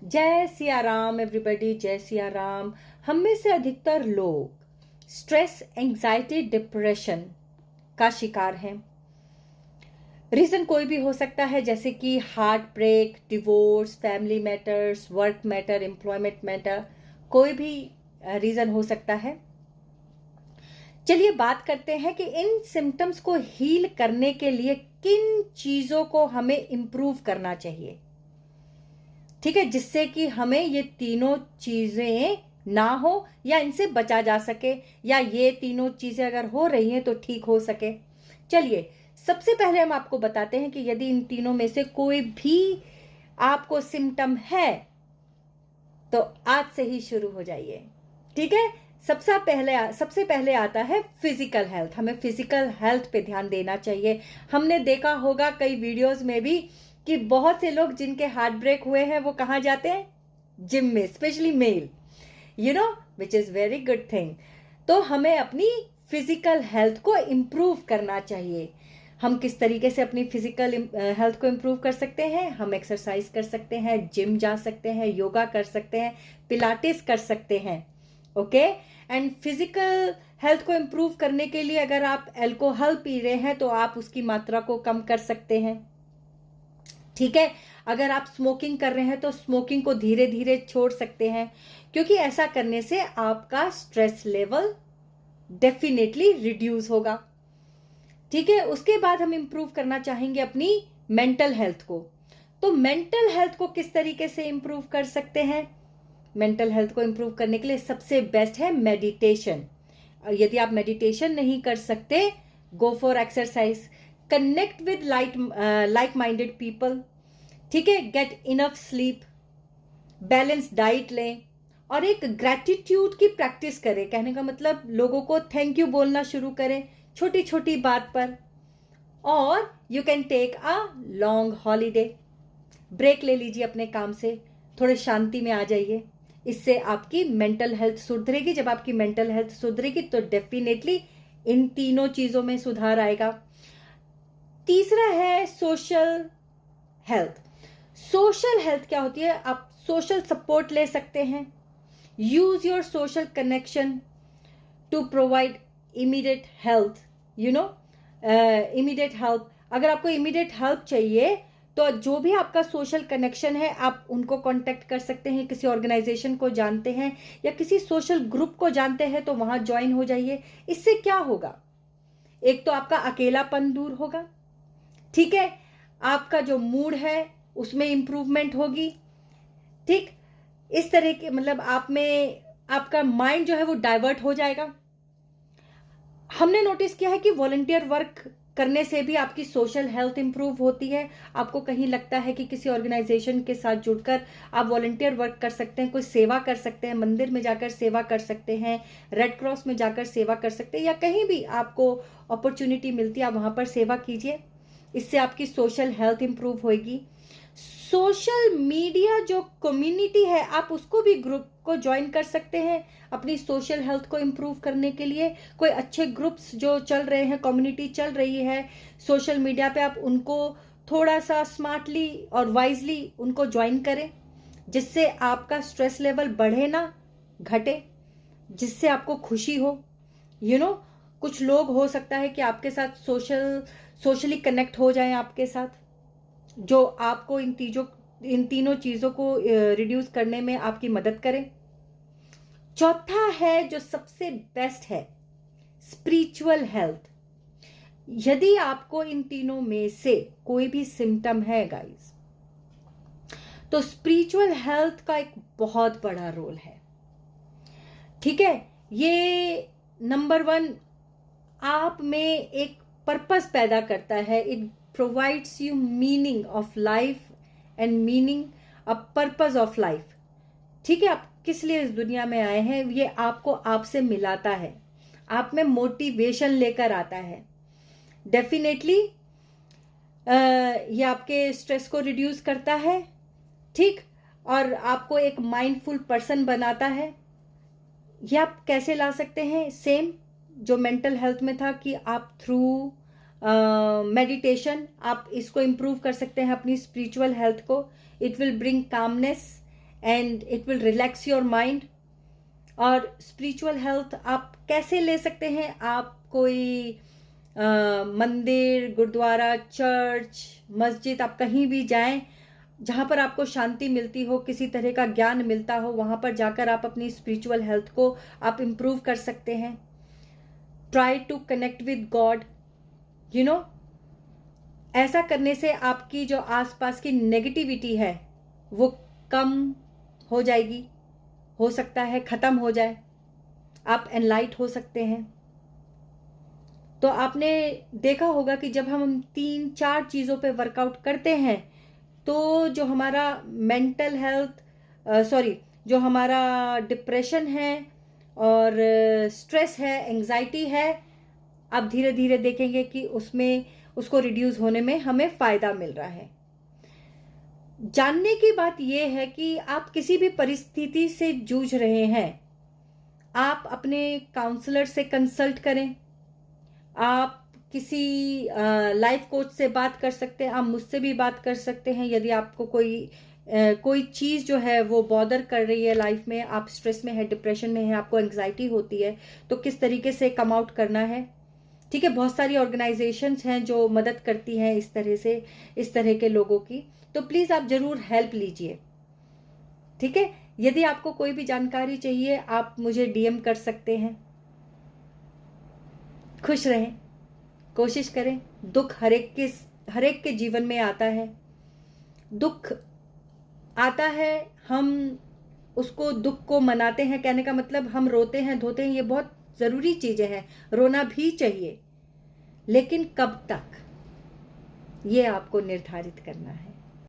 जय सिया राम एवरीबॉडी, जय सिया राम। हम में से अधिकतर लोग स्ट्रेस, एंजाइटी, डिप्रेशन का शिकार हैं। रीजन कोई भी हो सकता है, जैसे कि heart break, divorce, family matters, work matter, employment matter, कोई भी रीजन हो सकता है। चलिए बात करते हैं कि इन सिम्टम्स को हील करने के लिए किन चीजों को हमें इम्प्रूव करना चाहिए। ठीक है, जिससे कि हमें ये तीनों चीजें ना हो या इनसे बचा जा सके, या ये तीनों चीजें अगर हो रही हैं तो ठीक हो सके। चलिए सबसे पहले हम आपको बताते हैं कि यदि इन तीनों में से कोई भी आपको सिम्टम है तो आज से ही शुरू हो जाइए। ठीक है, सबसे पहले आता है फिजिकल हेल्थ। हमें फिजिकल हेल्थ पे ध्यान देना चाहिए। हमने देखा होगा कई वीडियोस में भी कि बहुत से लोग जिनके हार्ट ब्रेक हुए हैं वो कहाँ जाते हैं? जिम में, specially male, which is very good thing. तो हमें अपनी फिजिकल हेल्थ को इम्प्रूव करना चाहिए। हम किस तरीके से अपनी फिजिकल हेल्थ को इम्प्रूव कर सकते हैं? हम एक्सरसाइज कर सकते हैं, जिम जा सकते हैं, योगा कर सकते हैं, पिलाटेस कर सकते हैं। ओके, एंड फिजिकल हेल्थ को इम्प्रूव करने के लिए अगर आप अल्कोहल पी रहे हैं तो आप उसकी मात्रा को कम कर सकते हैं। ठीक है, अगर आप स्मोकिंग कर रहे हैं तो स्मोकिंग को धीरे धीरे छोड़ सकते हैं, क्योंकि ऐसा करने से आपका स्ट्रेस लेवल डेफिनेटली रिड्यूस होगा। ठीक है, उसके बाद हम इंप्रूव करना चाहेंगे अपनी मेंटल हेल्थ को। तो मेंटल हेल्थ को किस तरीके से इंप्रूव कर सकते हैं? मेंटल हेल्थ को इंप्रूव करने के लिए सबसे बेस्ट है मेडिटेशन। यदि आप मेडिटेशन नहीं कर सकते, go for exercise, connect with like minded people. ठीक है, get enough sleep, balance diet लें, और एक ग्रैटिट्यूड की प्रैक्टिस करें। कहने का मतलब लोगों को थैंक यू बोलना शुरू करें छोटी छोटी बात पर। और you can take a long holiday, break ले लीजिए अपने काम से, थोड़े शांति में आ जाइए। इससे आपकी मेंटल हेल्थ सुधरेगी। जब आपकी मेंटल हेल्थ सुधरेगी तो डेफिनेटली इन तीनों चीजों में सुधार आएगा। तीसरा है सोशल हेल्थ। सोशल हेल्थ क्या होती है? आप सोशल सपोर्ट ले सकते हैं। Use your social connection to provide immediate health, immediate help. अगर आपको इमीडिएट हेल्प चाहिए तो जो भी आपका सोशल कनेक्शन है आप उनको कांटेक्ट कर सकते हैं। किसी ऑर्गेनाइजेशन को जानते हैं या किसी सोशल ग्रुप को जानते हैं तो वहां ज्वाइन हो जाइए। इससे क्या होगा? एक तो आपका अकेलापन दूर होगा। ठीक है, आपका जो मूड है उसमें इंप्रूवमेंट होगी। ठीक, इस तरह के मतलब आप में आपका माइंड जो है वो डाइवर्ट हो जाएगा। हमने नोटिस किया है कि वॉलंटियर वर्क करने से भी आपकी सोशल हेल्थ इंप्रूव होती है। आपको कहीं लगता है कि किसी ऑर्गेनाइजेशन के साथ जुड़कर आप वॉलंटियर वर्क कर सकते हैं, कोई सेवा कर सकते हैं, मंदिर में जाकर सेवा कर सकते हैं, रेड क्रॉस में जाकर सेवा कर सकते हैं, या कहीं भी आपको अपॉर्चुनिटी मिलती है आप वहां पर सेवा कीजिए। इससे आपकी सोशल हेल्थ इंप्रूव होगी। सोशल मीडिया जो कम्युनिटी है आप उसको भी ग्रुप को ज्वाइन कर सकते हैं अपनी सोशल हेल्थ को इम्प्रूव करने के लिए। कोई अच्छे ग्रुप्स जो चल रहे हैं, कम्युनिटी चल रही है सोशल मीडिया पे, आप उनको थोड़ा सा स्मार्टली और वाइजली उनको ज्वाइन करें, जिससे आपका स्ट्रेस लेवल बढ़े ना घटे, जिससे आपको खुशी हो। कुछ लोग हो सकता है कि आपके साथ सोशली कनेक्ट हो जाएं आपके साथ, जो आपको इन तीनों चीजों को रिड्यूस करने में आपकी मदद करें। चौथा है जो सबसे बेस्ट है, स्पिरिचुअल हेल्थ। यदि आपको इन तीनों में से कोई भी सिम्टम है गाइस, तो स्पिरिचुअल हेल्थ का एक बहुत बड़ा रोल है। ठीक है, ये नंबर 1 आप में एक पर्पस पैदा करता है। It provides you meaning of life and meaning, a purpose of life. ठीक है, आप किस लिए इस दुनिया में आए हैं ये आपको आपसे मिलाता है, आप में मोटिवेशन लेकर आता है। डेफिनेटली ये आपके स्ट्रेस को रिड्यूस करता है। ठीक, और आपको एक माइंडफुल पर्सन बनाता है। ये आप कैसे ला सकते हैं? सेम जो मेंटल हेल्थ में था कि आप थ्रू मेडिटेशन आप इसको इम्प्रूव कर सकते हैं अपनी स्पिरिचुअल हेल्थ को। It will bring calmness and it will relax your mind. और स्पिरिचुअल हेल्थ आप कैसे ले सकते हैं? आप कोई मंदिर, गुरुद्वारा, चर्च, मस्जिद, आप कहीं भी जाएं जहां पर आपको शांति मिलती हो, किसी तरह का ज्ञान मिलता हो, वहां पर जाकर आप अपनी स्पिरिचुअल हेल्थ को आप इम्प्रूव कर सकते हैं। Try to connect with God, you know. ऐसा करने से आपकी जो आसपास की नेगेटिविटी है वो कम हो जाएगी, हो सकता है खत्म हो जाए, आप एनलाइट हो सकते हैं। तो आपने देखा होगा कि जब हम 3-4 चीज़ों पे वर्कआउट करते हैं तो जो हमारा मेंटल हेल्थ, जो हमारा डिप्रेशन है और स्ट्रेस है, एंजाइटी है, आप धीरे धीरे देखेंगे कि उसको रिड्यूस होने में हमें फायदा मिल रहा है। जानने की बात यह है कि आप किसी भी परिस्थिति से जूझ रहे हैं, आप अपने काउंसलर से कंसल्ट करें, आप किसी लाइफ कोच से बात कर सकते हैं, आप मुझसे भी बात कर सकते हैं। यदि आपको कोई चीज़ जो है वो बॉदर कर रही है लाइफ में, आप स्ट्रेस में है, डिप्रेशन में है, आपको एंग्जाइटी होती है, तो किस तरीके से कम आउट करना है। ठीक है, बहुत सारी ऑर्गेनाइजेशंस हैं जो मदद करती हैं इस तरह के लोगों की, तो प्लीज़ आप ज़रूर हेल्प लीजिए। ठीक है, यदि आपको कोई भी जानकारी चाहिए आप मुझे डीएम कर सकते हैं। खुश रहें, कोशिश करें। दुख हर एक के जीवन में आता है, दुख आता है, हम उसको दुख को मनाते हैं, कहने का मतलब हम रोते हैं, धोते हैं, ये बहुत ज़रूरी चीज़ें हैं, रोना भी चाहिए, लेकिन कब तक ये आपको निर्धारित करना है।